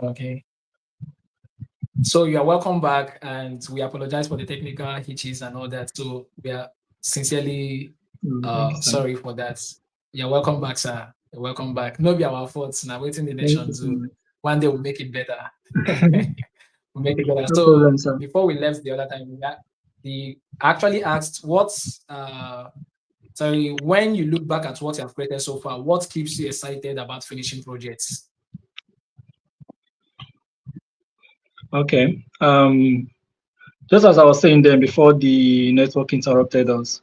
Okay. So you are welcome back, and we apologize for the technical hitches and all that. So we are sincerely Thank you, sir. sorry for that. You're welcome back, sir. You're welcome back. No be our faults. Now waiting the Thank nation you so to much. one day we'll make it better. We'll make it better. No So problem, sir. before we left the other time, the actually asked what's sorry, when you look back at what you have created so far, what keeps you excited about finishing projects? Okay. Just as I was saying then before the network interrupted us,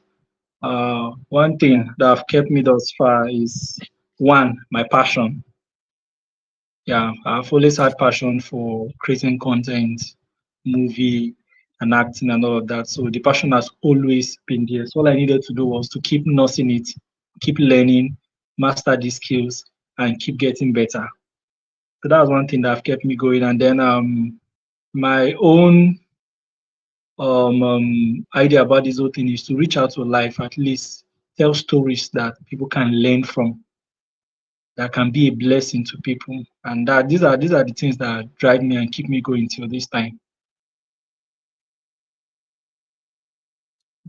one thing Yeah. that have kept me thus far is one, my passion. Yeah, I've always had passion for creating content, movie, and acting and all of that. So the passion has always been there. So all I needed to do was to keep nursing it, keep learning, master these skills, and keep getting better. So that was one thing that have kept me going. And then my own idea about this whole thing is to reach out to life, at least tell stories that people can learn from, that can be a blessing to people, and that these are the things that drive me and keep me going till this time.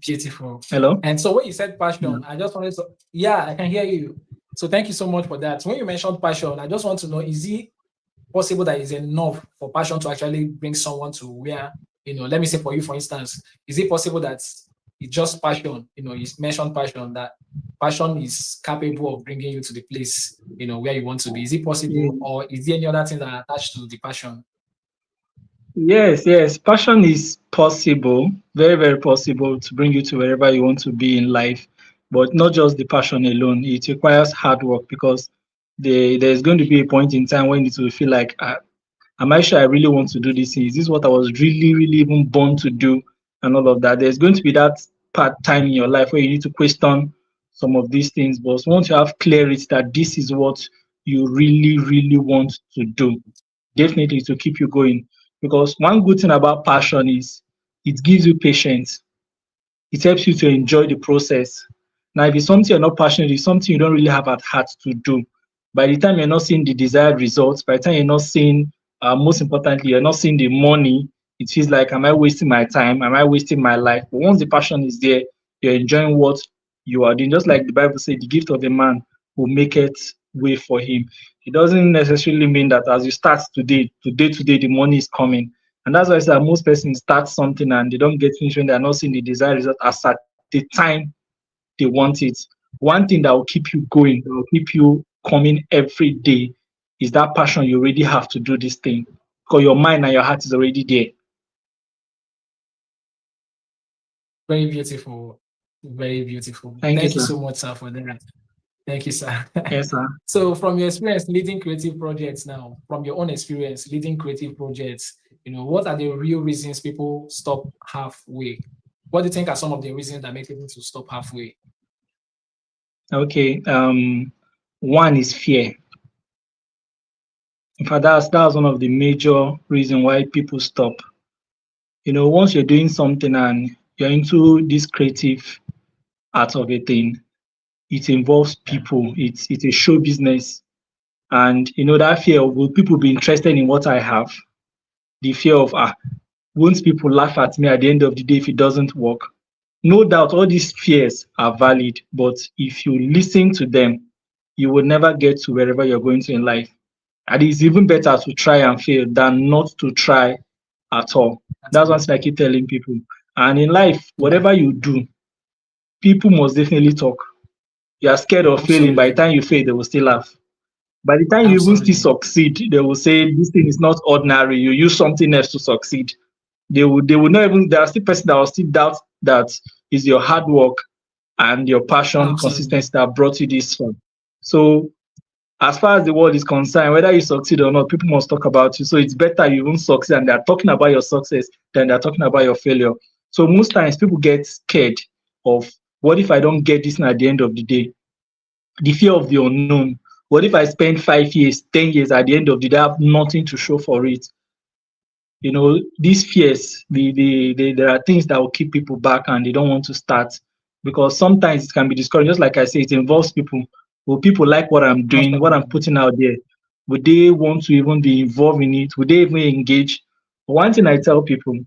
Beautiful. Hello. And so when you said Yeah. passion, I just wanted to, yeah, I can hear you. So thank you so much for that. When you mentioned passion, I just want to know, is it possible that is enough for passion to actually bring someone to where, let me say for you, for instance, is it possible that it's just passion, you mentioned passion, that passion is capable of bringing you to the place, where you want to be? Is it possible, or is there any other thing that are attached to the passion? Yes, yes. Passion is possible, very, very possible to bring you to wherever you want to be in life. But not just the passion alone. It requires hard work because there's going to be a point in time when it will feel like, am I sure I really want to do this thing? Is this what I was really, really even born to do? And all of that. There's going to be that part time in your life where you need to question some of these things. But once you have clarity that this is what you really, really want to do, definitely to keep you going. Because one good thing about passion is it gives you patience. It helps you to enjoy the process. Now, if it's something you're not passionate, it's something you don't really have at heart to do. By the time you're not seeing the desired results, by the time you're not seeing, most importantly, you're not seeing the money, it feels like, am I wasting my time? Am I wasting my life? But once the passion is there, you're enjoying what you are doing. Just like the Bible says, the gift of a man will make it way for him. It doesn't necessarily mean that as you start today, the money is coming. And that's why I say most persons start something and they don't get finished when they're not seeing the desired result as at the time they want it. One thing that will keep you going, that will keep you coming every day is that passion you already have to do this thing because your mind and your heart is already there. Very beautiful. Very beautiful. Thank you, Thank you sir. so much, sir, for that. Thank you, sir. Yes, sir. So, from your experience leading creative projects now, from your own experience leading creative projects, what are the real reasons people stop halfway? What do you think are some of the reasons that make people to stop halfway? Okay. One is fear. In fact, that's one of the major reasons why people stop. Once you're doing something and you're into this creative art of a thing, it involves Yeah, people. It's a show business. And that fear of will people be interested in what I have? The fear of won't people laugh at me at the end of the day if it doesn't work? No doubt all these fears are valid, but if you listen to them, you will never get to wherever you're going to in life. And it's even better to try and fail than not to try at all. that's That's one all. thing I keep telling people. And in life, Yeah, whatever you do, people must definitely talk. You are scared of failing. By the absolutely. time you fail, they will still laugh. By the time you even still Absolutely. succeed, they will say this thing is not ordinary. You use something else to succeed. They will not even there are still person that will still doubt that is your hard work and your passion, Absolutely. consistency that brought you this far. So as far as the world is concerned, whether you succeed or not, people must talk about you. So it's better you even succeed and they're talking about your success than they're talking about your failure. So most times people get scared of what if I don't get this at the end of the day? The fear of the unknown. What if I spend 5 years, 10 years at the end of the day, I have nothing to show for it? These fears, there are things that will keep people back and they don't want to start because sometimes it can be discouraging. Just like I say, it involves people. Will people like what I'm doing, what I'm Absolutely. putting out there? Would they want to even be involved in it? Would they even engage? But one thing I tell people,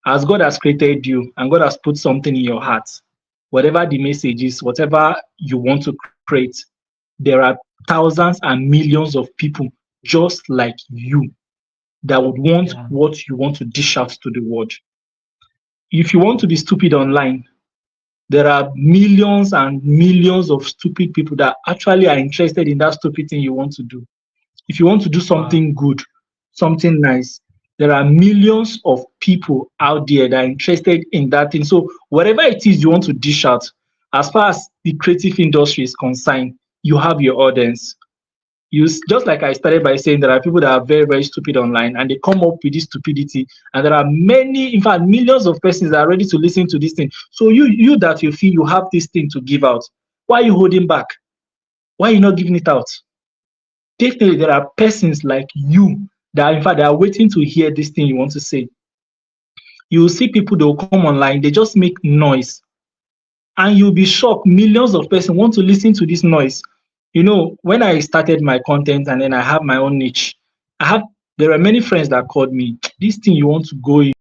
as God has created you and God has put something in your heart, whatever the message is, whatever you want to create, there are thousands and millions of people just like you that would want Yeah. what you want to dish out to the world. If you want to be stupid online, there are millions and millions of stupid people that actually are interested in that stupid thing you want to do. If you want to do Wow. something good, something nice, there are millions of people out there that are interested in that thing. So whatever it is you want to dish out, as far as the creative industry is concerned, you have your audience. Just like I started by saying, there are people that are very, very stupid online and they come up with this stupidity, and there are many, in fact, millions of persons that are ready to listen to this thing. So you that you feel you have this thing to give out, why are you holding back? Why are you not giving it out? Definitely there are persons like you that in fact they are waiting to hear this thing you want to say. You will see people, they will come online, they just make noise, and you'll be shocked. Millions of persons want to listen to this noise. When I started my content and then I have my own niche, I have there are many friends that called me, this thing you want to go in.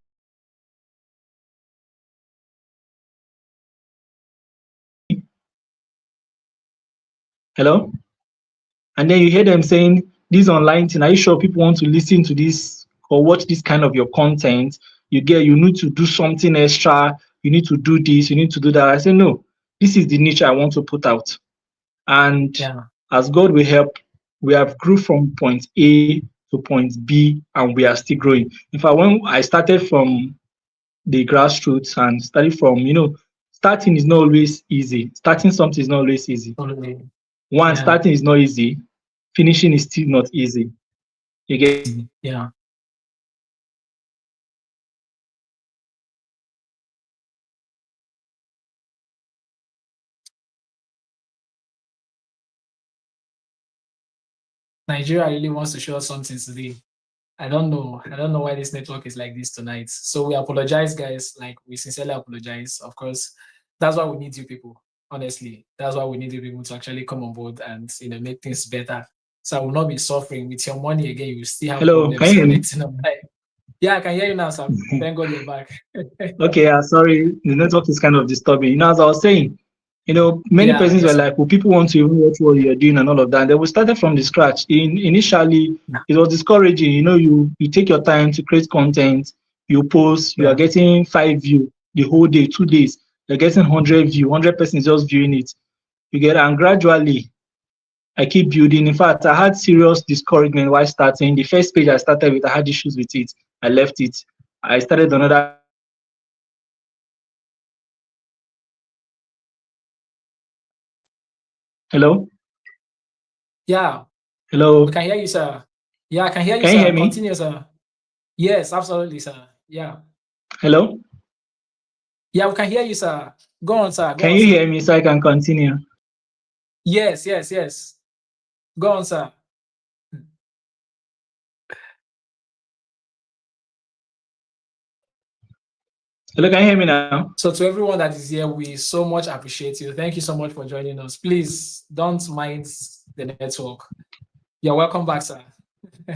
Hello? And then you hear them saying, this online thing, are you sure people want to listen to this or watch this kind of your content? You need to do something extra, you need to do this, you need to do that. I say, no, this is the niche I want to put out. And Yeah. as God will help, we have grew from point A to point B and we are still growing. In fact, when I started from the grassroots and started from, starting is not always easy. Starting something is not always easy. Totally. One, Yeah. starting is not easy. Finishing is still not easy. You get. Yeah. Nigeria really wants to show us something today. I don't know. I don't know why this network is like this tonight. So we apologize, guys. Like we sincerely apologize. Of course, that's why we need you people. Honestly, that's why we need you people to actually come on board and make things better. So I will not be suffering with your money again. You still have Hello, can problems you hear me? connecting online. Yeah, I can hear you now, Sam. Thank God you're back. Okay, sorry, the network is kind of disturbing. As I was saying, many Yeah, persons were yes, like, sir. well, people want to even watch what you're doing and all of that. Then we started from the scratch. Initially, Yeah. it was discouraging. You take your time to create content, you post, you are Yeah. getting 5 views the whole day, 2 days, you're getting 100 views, 100 persons just viewing it. You get, and gradually, I keep building. In fact, I had serious discouragement while starting. The first page I started with, I had issues with it. I left it. I started another. Hello? Yeah, we Hello? can hear you, sir. Yeah, I can hear you, Can you hear sir. me? Continue, sir. Yes, absolutely, sir. Yeah. Hello? Yeah, we can hear you, sir. Go on, sir. Go Can on, you sir. hear me so I can continue? Yes, yes, yes. Go on, sir. Hello, can you hear me now? So to everyone that is here, we so much appreciate you. Thank you so much for joining us. Please don't mind the network. You're welcome back, sir. I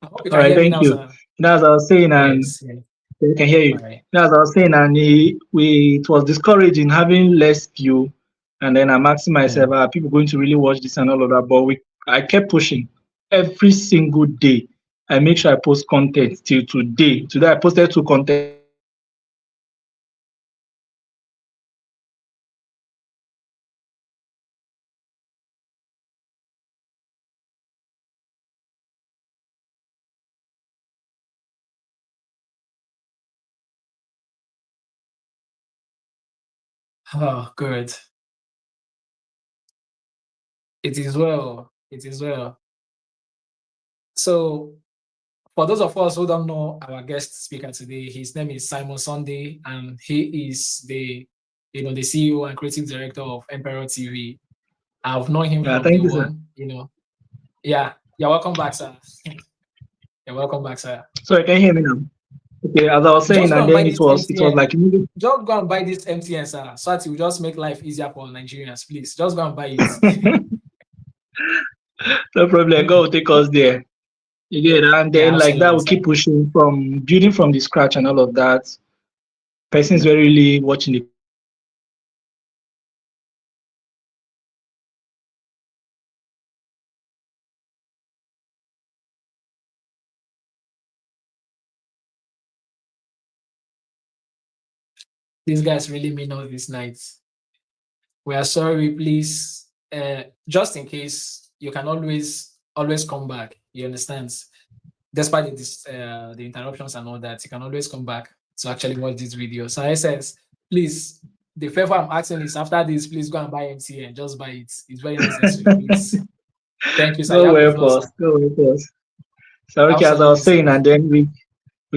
hope you All can right, hear me thank now, you. sir. As I was saying, and Yes, yes. I can hear All you. right. As I was saying, and it was discouraging having less view, and then I'm asking Yeah. myself, are people going to really watch this and all of that? But I kept pushing every single day. I make sure I post content till today. Today I posted 2 content. Oh, good. It is well. It is well. So for those of us who don't know our guest speaker today, his name is Simon Sunday, and he is the CEO and creative director of Emperor TV. I've known him Yeah, from day thank you, sir. one. Yeah, you're welcome back, sir. You're welcome back, sir. Sorry, can you hear me now? Okay, as I was saying, Just go and and buy then this it was MTN. like immediate. Just go and buy this MTN, sir, so that it will just make life easier for Nigerians. Please, just go and buy it. No problem. God will take us there. You get it? And Yeah, then like that, absolutely, we sir. keep pushing from building from the scratch and all of that. Persons were really watching the content. They were sharing it. They were commenting. And then before you know it, These guys really mean all these nights. We are sorry, please. Just in case, you can always come back. You understand? Despite the interruptions and all that, you can always come back to actually watch this video. So I says, please, the favor I'm asking is after this, please go and buy MTN. Just buy it. It's very necessary, please. Thank you, sir. You go have the help floor, sir. us. Go help us. So okay, as I Absolutely, was sir. saying, and then we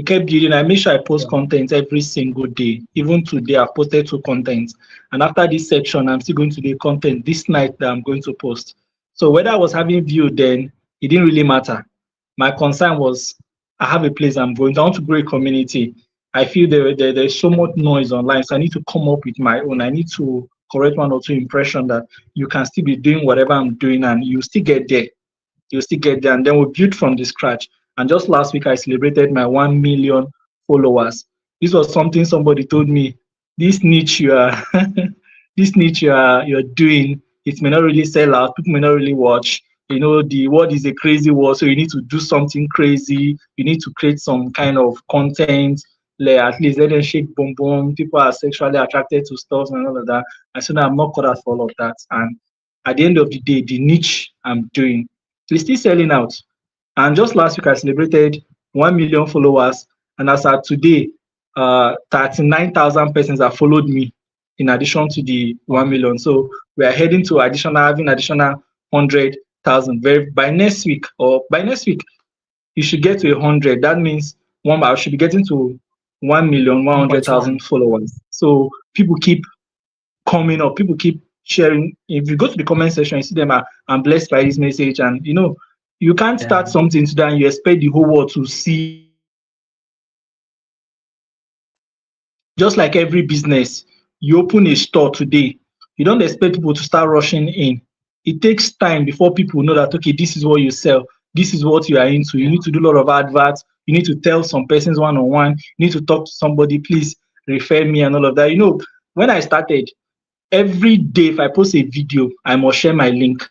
kept building. I make sure I post Yeah. content every single day. Even today, I've posted 2 contents. And after this section, I'm still going to do content this night that I'm going to post. So whether I was having view then, it didn't really matter. My concern was I have a place I'm going. I want to grow a community. I feel there's so much noise online, so I need to come up with my own. I need to correct 1 or 2 impression that you can still be doing whatever I'm doing and you still get there. You still get there. And then we built from the scratch. And just last week, I celebrated my 1 million followers. This was something somebody told me. This niche you are, this niche you're doing, it may not really sell out. People may not really watch. You know, the world is a crazy world, so you need to do something crazy. You need to create some kind of content. Like at least let them shake boom boom. People are sexually attracted to stuff and all of that. And so now I'm not cut out for all of that. And at the end of the day, the niche I'm doing is still selling out. And just last week, I celebrated 1 million followers. And as at today, 39,000 persons have followed me in addition to the 1 Wow. million. So we are heading to having additional 100,000. By next week, you should get to 100. That means I should be getting to 1 million, 100,000 1.1. followers. So people keep coming up. People keep sharing. If you go to the comment section, you see them. I'm blessed by this message, and you can't start Yeah. something today and you expect the whole world to see you just like every business. You open a store today, you don't expect people to start rushing in. It takes time before people know that okay, this is what you sell, this is what you are into. You Yeah. need to do a lot of adverts, you need to tell some persons one-on-one, you need to talk to somebody, please refer me and all of that. When I started, every day if I post a video, I must share my link.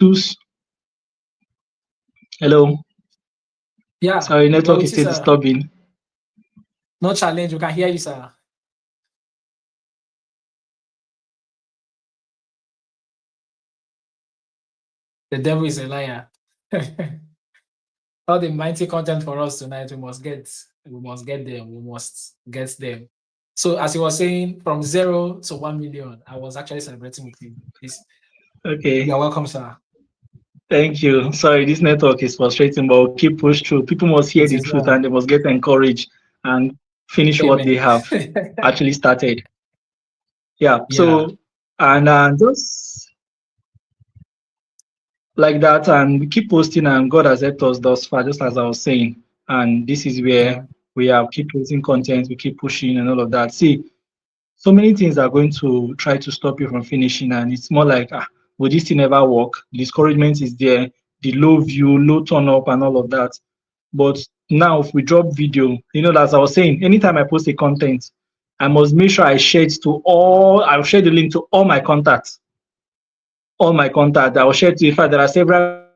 Choose hello. Yeah. Sorry, Well, network it is is still disturbing. no challenge. We can hear you, sir. The devil is a liar. All the mighty content for us tonight, we must get. We must get them. We must get them. So, as you were saying, from 0 to 1 million, I was actually celebrating with you. This, you Okay. are welcome, sir. Thank you. Sorry, this network is frustrating, but we'll keep push through. People must hear It the is truth well. and they must get encouraged and finish what they Amen. have actually started. Yeah. Yeah. So, and just like that, and we keep posting, and God has helped us thus far, just as I was saying. And this is where Yeah. we are keep posting content, we keep pushing, and all of that. See, so many things are going to try to stop you from finishing, and it's more like, will this thing ever work? Discouragement is there, the low view, low turn up, and all of that. But now, if we drop video, as I was saying, anytime I post a content, I must make sure I share it to all. I'll share the link to all my contacts. All my contacts. I will share it to. In fact, there are several groups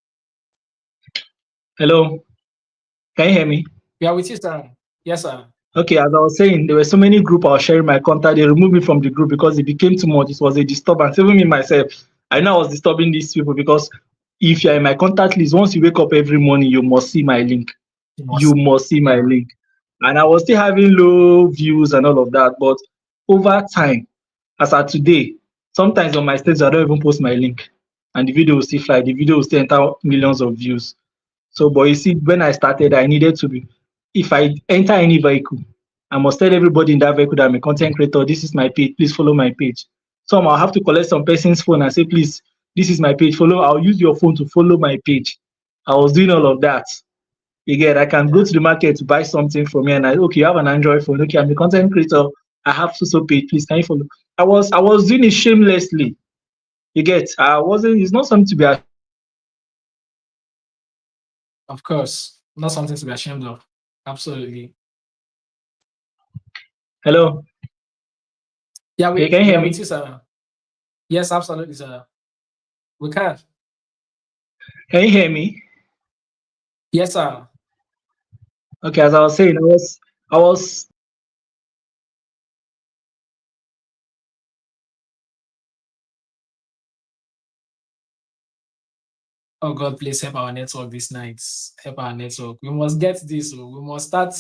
I have on WhatsApp. Hello, can you hear me? We are with you, sir. Yes, sir. Okay, as I was saying, there were so many groups I was sharing my contact. They removed me from the group because it became too much. It was a disturbance. Even me myself, I know I was disturbing these people because if you're in my contact list, once you wake up every morning, you must see my link. You You must. must see my Yeah. link. And I was still having low views and all of that. But over time, as at today, sometimes on my stage, I don't even post my link. And the video will still fly. The video will still enter millions of views. So, but you see, when I started, I needed to be, if I enter any vehicle, I must tell everybody in that vehicle that I'm a content creator. This is my page. Please follow my page. Some I'll have to collect some person's phone and say, please, this is my page. Follow. I'll use your phone to follow my page. I was doing all of that. Again, I can go Yeah. to the market to buy something from me and okay, you have an Android phone. Okay, I'm a content creator. I have so page. Please can you follow? I was doing it shamelessly. You get? I wasn't. It's not something to be ashamed of. Of course, not something to be ashamed of. Absolutely. Hello. Yeah, Okay, can you we hear are with me? you, sir. Yes, absolutely, sir. We can. Can you hear me? Yes, sir. Okay, as I was saying, I was Oh God, please help our network this night. Help our network. We must get this. Oh. We must start.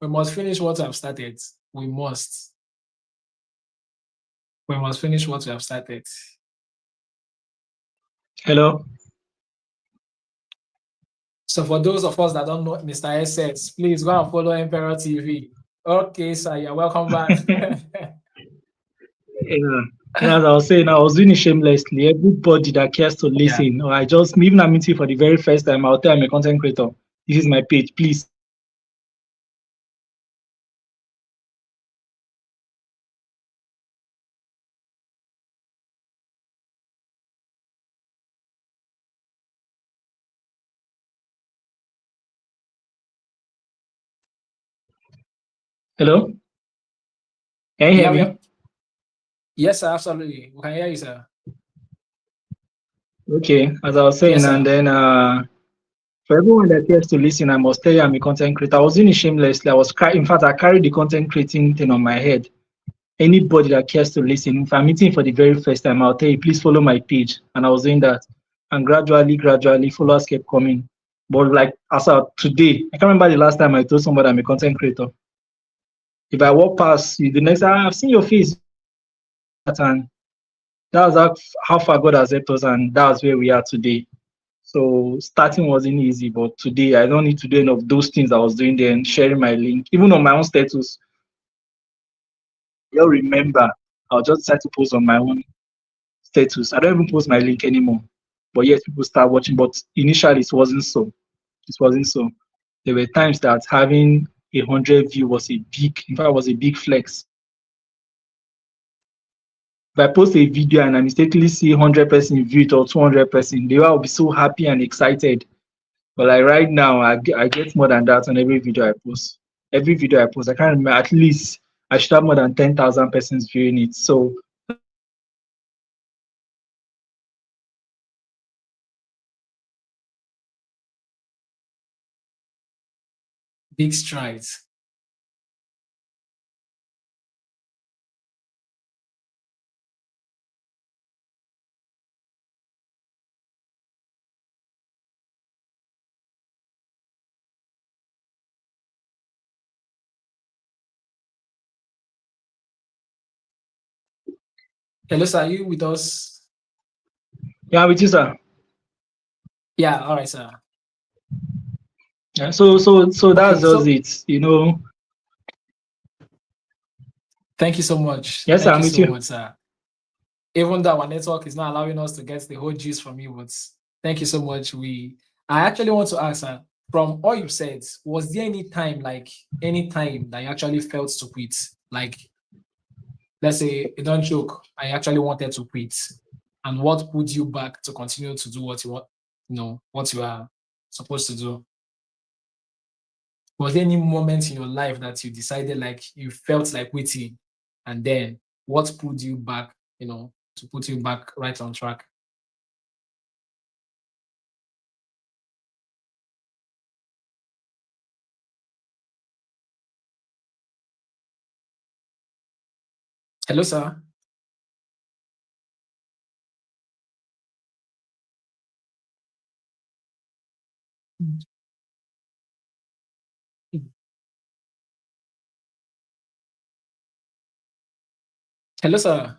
We must finish what we have started. We must. We must finish what we have started. hello. So for those of us that don't know Mr. Essence, please go and follow Emperor TV. Okay, sir, you're welcome back. Yeah. Yeah, as I was saying, I was doing it shamelessly. Everybody that cares to Yeah. listen, or I just even I'm meeting for the very first time, I'll tell I'm a content creator. This is my page. Please hello? Can you hear Yeah, we are. me? Yes, sir, absolutely. We can hear you, sir. Okay, as I was saying, Yes, and sir. then for everyone that cares to listen, I must tell you I'm a content creator. I was doing it shamelessly. In fact, I carried the content creating thing on my head. Anybody that cares to listen, if I'm meeting for the very first time, I'll tell you, please follow my page. And I was doing that. And gradually, followers kept coming. But like as of today, I can't remember the last time I told somebody I'm a content creator. If I walk past you, the next time I've seen your face, that and that's how far God has helped us, and that's where we are today. So starting wasn't easy, but today I don't need to do any of those things I was doing then, sharing my link. Even on my own status, you'll remember, I'll just decide to post on my own status. I don't even post my link anymore. But yes, people start watching. But initially it wasn't so. It wasn't so. There were times that having 100 view was a big, in fact, was a big flex. If I post a video and I mistakenly see 100 person view it or 200 person, they will be so happy and excited. But like right now, I get more than that on every video I post. Every video I post, I can't remember, at least I should have more than 10,000 persons viewing it. So Big strides. Hello, sir. Are you with us? yeah, with you, sir. Yeah, all right, sir. Yeah, so Okay, that's just so it. thank you so much. Yes, Thank I'm you with so you. much, sir. Even though our network is not allowing us to get the whole gist from you, but thank you so much. I actually want to ask, from all you said, was there any time that you actually felt to quit? Like, let's say, you don't joke, I actually wanted to quit, and what put you back to continue to do what you want, what you are supposed to do? Was there any moment in your life that you decided like you felt like quitting, and then what put you back, to put you back right on track? Hello, sir. Hello, sir.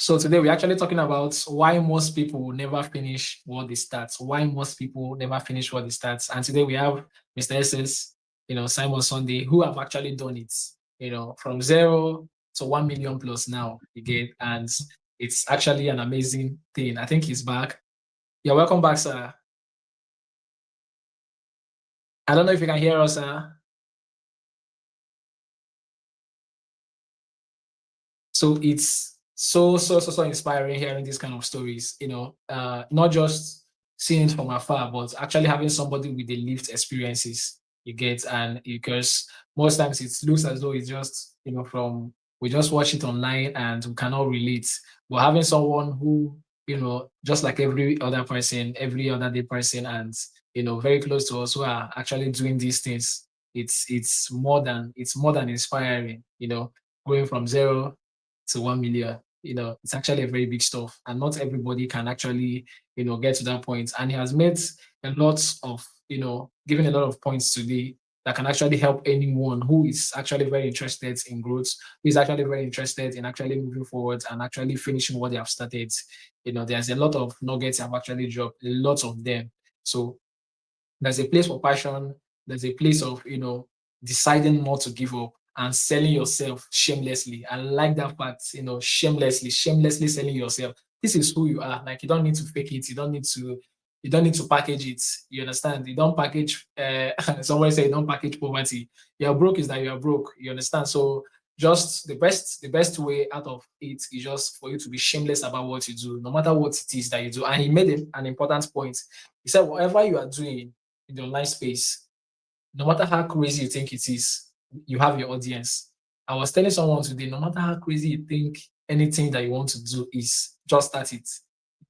So today we're actually talking about why most people never finish what they start. Why most people never finish what they start. And today we have Mr. SS, Simon Sunday, who have actually done it, from zero So 1 million plus now again, and it's actually an amazing thing. I think he's back. You're welcome back, sir. I don't know if you can hear us, sir. So it's so inspiring hearing these kind of stories, not just seeing it from afar, but actually having somebody with the lived experiences you get. And because most times it looks as though it's just, from we just watch it online and we cannot relate. But having someone who, just like every other person, every other day person, and very close to us, who are actually doing these things, it's more than inspiring, going from zero to 1 million. It's actually a very big stuff, and not everybody can actually, get to that point. And he has made a lot of, giving a lot of points today that can actually help anyone who is actually very interested in growth, who is actually very interested in actually moving forward and actually finishing what they have started. There's a lot of nuggets I've actually dropped, a lot of them. So there's a place for passion. There's a place of, deciding not to give up and selling yourself shamelessly. I like that part, shamelessly selling yourself. This is who you are. Like, you don't need to fake it. You don't need to package it. You understand? You don't package, someone say you don't package poverty. You're broke is that you are broke. You understand? So just the best way out of it is just for you to be shameless about what you do, no matter what it is that you do. And he made an important point. He said, whatever you are doing in the online space, no matter how crazy you think it is, you have your audience. I was telling someone today, no matter how crazy you think anything that you want to do is, just start it.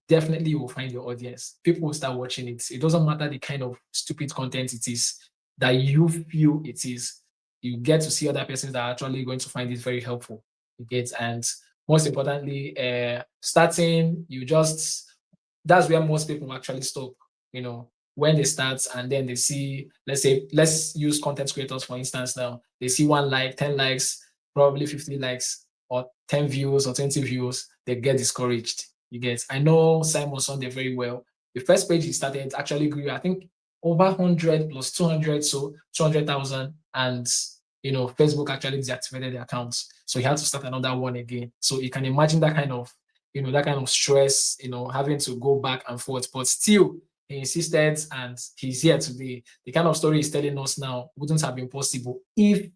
Definitely you will find your audience. People will start watching it. It doesn't matter the kind of stupid content it is that you feel it is. You get to see other persons that are actually going to find it very helpful. You get, and most importantly, starting, that's where most people actually stop, when they start and then they see, let's use content creators for instance now. They see 1 like, 10 likes, probably 50 likes, or 10 views or 20 views, they get discouraged. You get, I know Simon Sunday very well. The first page he started actually grew, I think, over 100 plus 200, so 200,000. And, Facebook actually deactivated the accounts. So he had to start another one again. So you can imagine that kind of stress, having to go back and forth, but still he insisted and he's here today. The kind of story he's telling us now wouldn't have been possible if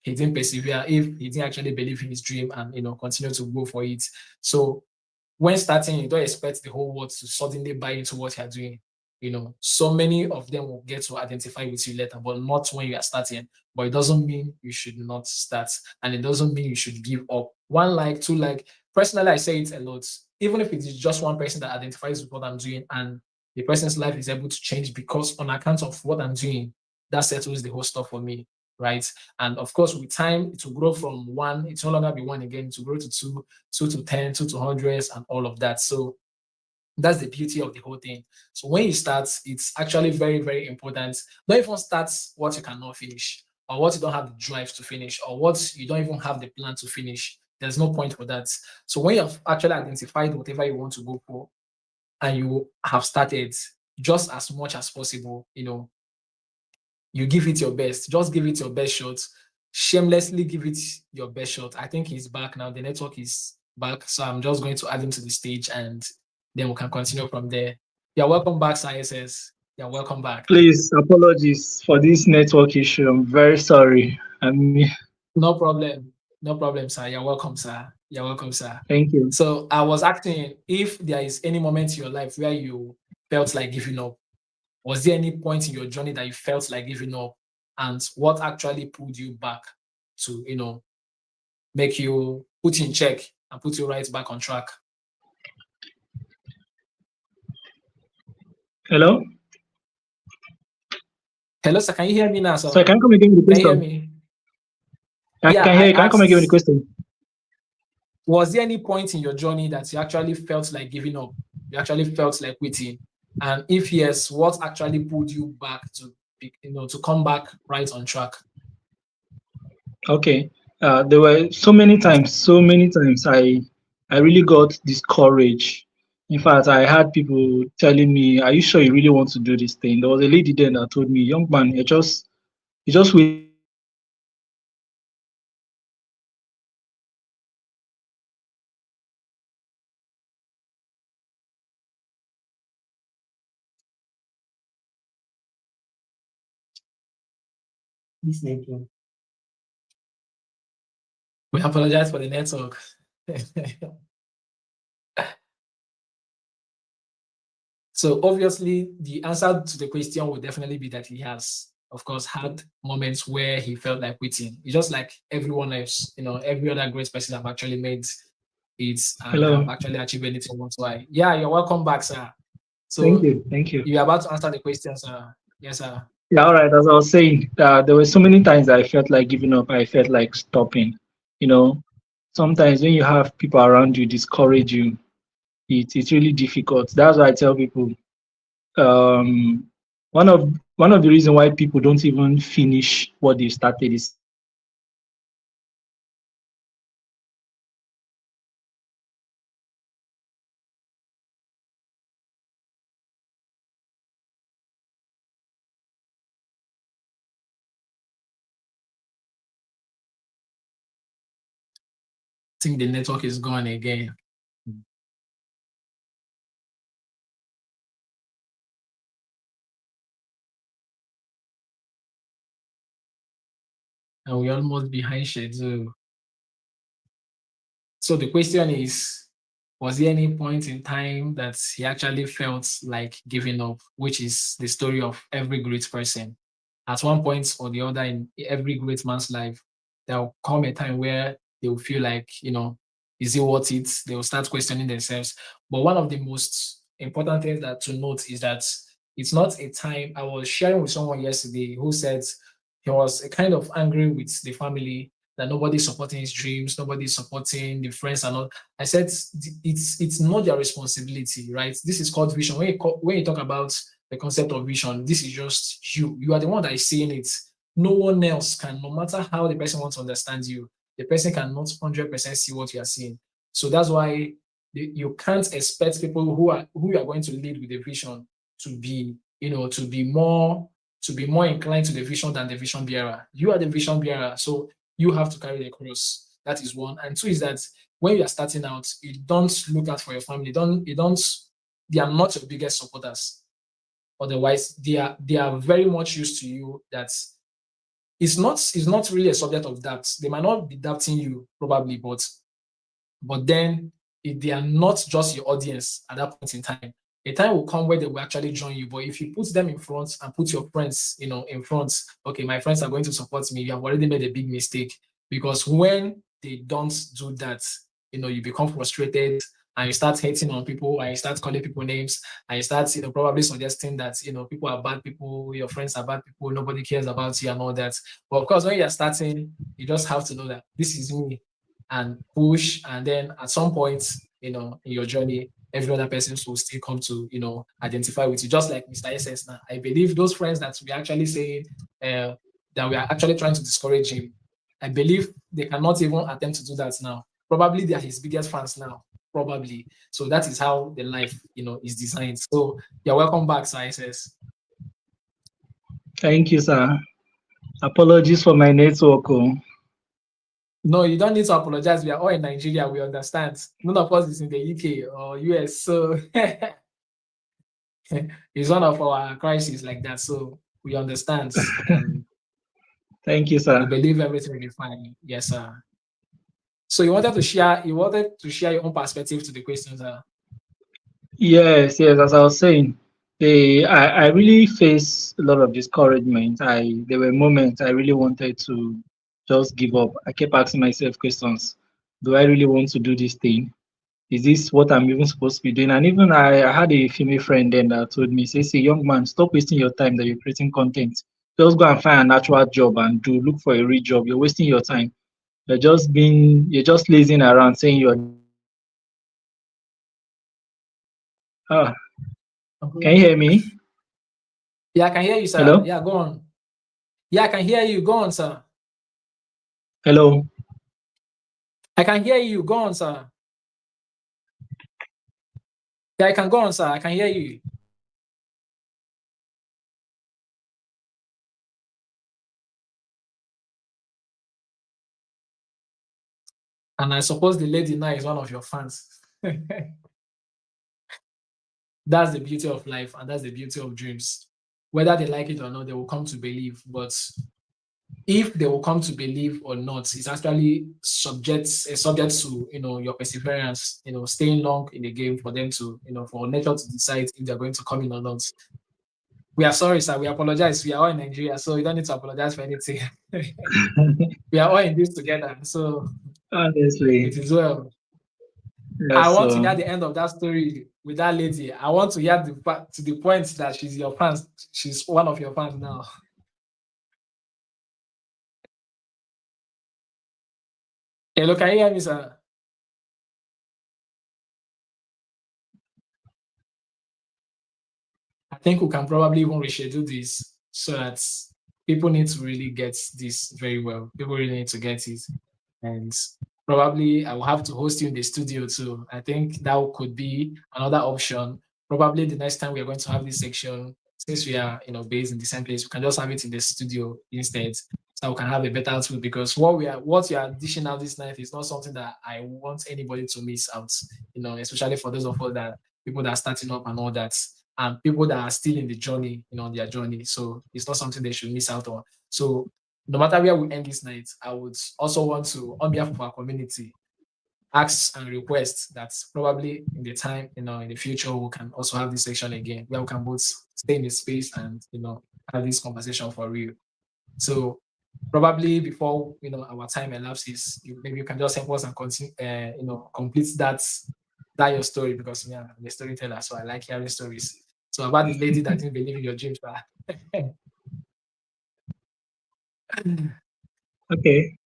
he didn't persevere, if he didn't actually believe in his dream and, continue to go for it. So when starting, you don't expect the whole world to suddenly buy into what you're doing. So many of them will get to identify with you later, but not when you are starting. But it doesn't mean you should not start, and it doesn't mean you should give up. 1 like, 2 like. Personally, I say it a lot. Even if it is just one person that identifies with what I'm doing, and the person's life is able to change because on account of what I'm doing, that settles the whole stuff for me, right? And of course, with time, it will grow from one. It will no longer be one again. It will grow to two, two to 10, two to hundreds, and all of that. So that's the beauty of the whole thing. So when you start, it's actually very, very important. Don't even start what you cannot finish, or what you don't have the drive to finish, or what you don't even have the plan to finish. There's no point for that. So when you've actually identified whatever you want to go for and you have started, just as much as possible, you give it your best. Just give it your best shot. Shamelessly give it your best shot. I think he's back now. The network is back. So I'm just going to add him to the stage and then we can continue from there. You're welcome back, Sir SS. You're welcome back. Please, apologies for this network issue. I'm very sorry. I mean, No problem. No problem, sir. You're welcome, sir. You're welcome, sir. thank you. So I was asking if there is any moment in your life where you felt like giving up. Was there any point in your journey that you felt like giving up? And what actually pulled you back to, make you put you in check and put you right back on track? Hello? Hello, sir. Can you hear me now, So sir? can you come again with the Can you hear question? me? I Yeah, can I hear you. Can you come again with the asked, question? was there any point in your journey that you actually felt like giving up? You actually felt like quitting? And if yes, what actually pulled you back to come back right on track? Okay. There were so many times I really got discouraged. In fact, I had people telling me, "Are you sure you really want to do this thing?" There was a lady then that told me, "Young man, you're just wasting your time. We apologize for the network. So obviously, the answer to the question would definitely be that he has, of course, had moments where he felt like quitting. It's just like everyone else, every other great person have actually made it and Hello. have actually achieved anything once. Why? Yeah, you're welcome back, sir. Thank So you. Thank you. you're about to answer the question, sir. Yes, sir. Yeah, all right. As I was saying, there were so many times I felt like giving up. I felt like stopping. You know, sometimes when you have people around you discourage you, it's really difficult. That's why I tell people, um, one of the reasons why people don't even finish what they started is simply because they think they are too late. I think the network is gone again. And we're almost behind schedule. So the question is, was there any point in time that he actually felt like giving up, which is the story of every great person? At one point or the other in every great man's life, there will come a time where they will feel like, is it worth it? They will start questioning themselves. But one of the most important things that to note is that it's not a time. I was sharing with someone yesterday who said he was kind of angry with the family that nobody's supporting his dreams, nobody's supporting the friends and all. I said it's not their responsibility, right? This is called vision. When you talk about the concept of vision, this is just you. You are the one that is seeing it. No one else can, no matter how the person wants to understand you, the person cannot 100% see what you are seeing. So that's why you can't expect people who you are going to lead with a vision to be, to be more inclined to the vision than the vision bearer. You are the vision bearer. So you have to carry the cross. That is one. And two is that when you are starting out, you don't look out for your family. They are not your biggest supporters. Otherwise, they are very much used to you. That it's not really a subject of doubt. They might not be doubting you, probably, but then they are not just your audience at that point in time. A time will come where they will actually join you. But if you put them in front and put your friends, in front, okay, my friends are going to support me. You have already made a big mistake, because when they don't do that, you become frustrated and you start hating on people and you start calling people names and you start, probably suggesting that, people are bad people, your friends are bad people, nobody cares about you and all that. But of course, when you're starting, you just have to know that this is me, and push, and then at some point, in your journey, every other person will still come to, identify with you, just like Mr. SS. Now I believe those friends that we actually saying, that we are actually trying to discourage him, I believe they cannot even attempt to do that now. Probably they are his biggest fans now, probably. So that is how the life, is designed. So you're welcome back, Sir SS. Thank you, sir. Apologies for my network. Oh. No, you don't need to apologize. We are all in Nigeria. We understand. None of us is in the UK or US. So it's one of our crises like that. So we understand, and Thank you, we sir. believe everything will be fine. Yes, sir. So you wanted to share your own perspective to the questions, sir. Yes, yes. As I was saying, I really face a lot of discouragement. There were moments I really wanted to just give up. I kept asking myself questions. Do I really want to do this thing? Is this what I'm even supposed to be doing? And even I had a female friend then that told me, say, young man, stop wasting your time that you're creating content. Just go and find an actual job and look for a real job. You're wasting your time. You're just lazing around saying you're this, you're that. Ah, can you hear me? Yeah, I can hear you, sir. Hello? Yeah, go on. Yeah, I can hear you. Go on, sir. Hello? I can hear you. Go on, sir. Yeah, I can go on, sir. I can hear you. And I suppose the lady now is one of your fans. That's the beauty of life, and that's the beauty of dreams. Whether they like it or not, they will come to believe. But if they will come to believe or not is actually subject to your perseverance, staying long in the game for them to for nature to decide if they're going to come in or not. We are sorry, sir. We apologize. We are all in Nigeria, so you don't need to apologize for anything. We are all in this together, so it Honestly, is well. I yes. want to So hear the end of that story with that lady. I want to hear to the point that she's your fans. She's one of your fans now. Hello, can you hear me, sir? I think we can probably even reschedule this so that people need to really get this very well. People really need to get it. And probably I will have to host you in the studio too. I think that could be another option. Probably the next time we are going to have this section, since we are based in the same place, we can just have it in the studio instead. So we can have a better output because what you are dishing out this night is not something that I want anybody to miss out, especially for those of us that people that are starting up and all that, and people that are still in the journey, their journey. So it's not something they should miss out on. So no matter where we end this night, I would also want to, on behalf of our community, ask and request that probably in the time, in the future, we can also have this section again where we can both stay in the space and, have this conversation for real. So probably before, our time elapses, maybe you can just help us and continue, complete that your story because yeah, I'm a storyteller, so I like hearing stories. So about the lady that didn't believe in your dreams, okay.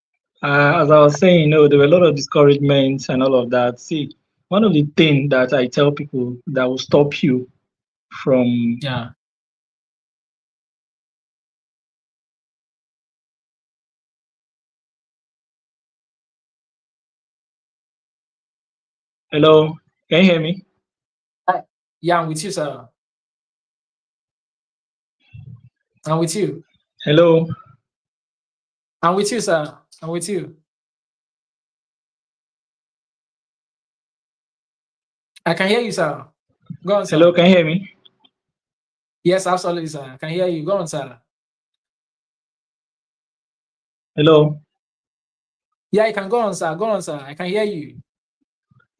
As I was saying, there were a lot of discouragements and all of that. See, one of the things that I tell people that will stop you from yeah. hello, can you hear me? Yeah, I'm with you, sir. I'm with you. Hello, I'm with you, sir. I'm with you. I can hear you, sir. Go on, hello, sir. can you hear me? Yes, absolutely, sir. I can hear you. Go on, sir. Hello. Yeah, you can go on, sir. Go on, sir. I can hear you.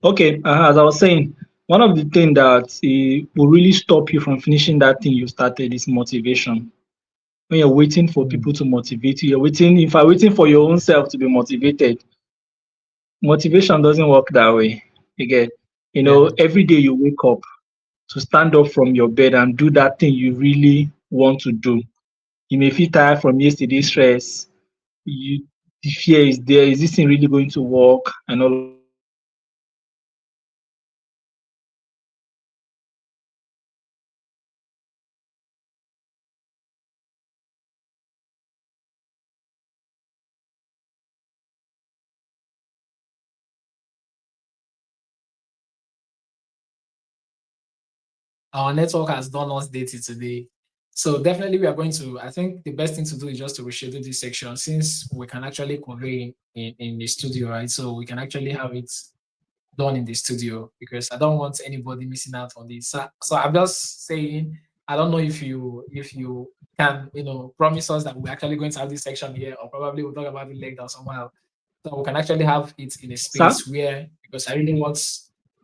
Okay, as I was saying, one of the things that will really stop you from finishing that thing you started is motivation. When you're waiting for people to motivate you, you're waiting, if you're waiting for your own self to be motivated, motivation doesn't work that way. You get, Yeah. every day you wake up to stand up from your bed and do that thing you really want to do. You may feel tired from yesterday's stress. You, the fear is there. Is this thing really going to work? And all of that. But when you start doing it, you start doing it Our network has done us dirty today. So definitely we are going to, I think the best thing to do is just to reschedule this section since we can actually convey in the studio, right? So we can actually have it done in the studio because I don't want anybody missing out on this. So I'm just saying, I don't know if you can promise us that we're actually going to have this section here, or probably we'll talk about it later somehow. So we can actually have it in a sir. space where because I really want,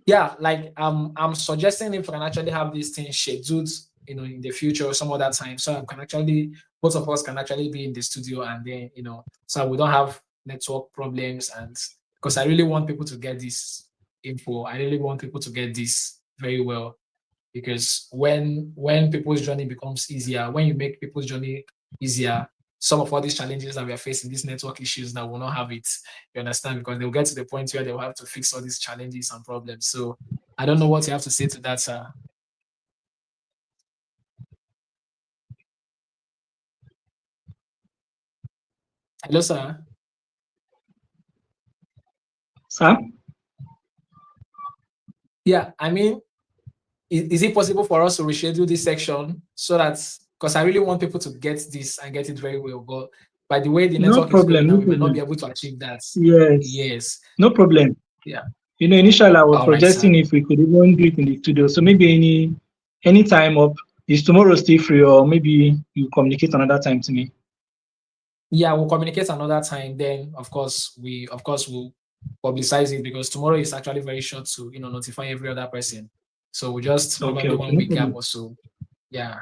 yeah, like I'm suggesting if we can actually have these things scheduled, in the future or some other time, so I can actually both of us can actually be in the studio and then so we don't have network problems and because I really want people to get this info. I really want people to get this very well because when people's journey becomes easier, when you make people's journey easier, some of all these challenges that we are facing, these network issues that will not have it. You understand? Because they'll get to the point where they'll have to fix all these challenges and problems. So I don't know what you have to say to that, sir. Hello, sir. Sir? Yeah, I mean, is it possible for us to reschedule this section so that because I really want people to get this and get it very well, but by the way the No network is problem, going now, no we may not be problem. able to achieve that. Yes, Yes. no problem. Yeah. Initially I was All right, sir. suggesting if we could even do it in the studio. So maybe any time up. Is tomorrow still free or maybe you communicate another time to me? Yeah, we'll communicate another time. Then, of course will publicize it because tomorrow is actually very short to notify every other person. So we just Okay, probably okay, one no week gap problem. or so. Yeah.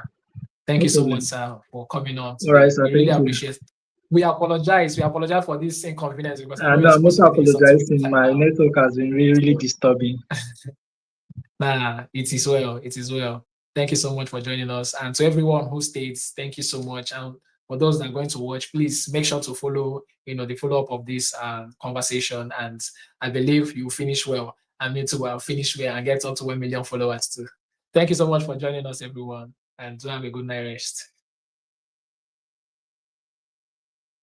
Thank No you so much, problem. sir, for coming on All right, today. sir. We really Thank you. appreciate. We apologize. We apologize for this inconvenience because I know And you're I'm supposed to also be doing something with the apologizing. time My now. network has been really, really So, disturbing. nah, it is well. It is well. Thank you so much for joining us. And to everyone who stayed, thank you so much. And for those that are going to watch, please make sure to follow, the follow-up of this conversation. And I believe you finish well. And me too, I'll finish well and get up to 1 million followers too. Thank you so much for joining us, everyone. And do have a good night rest.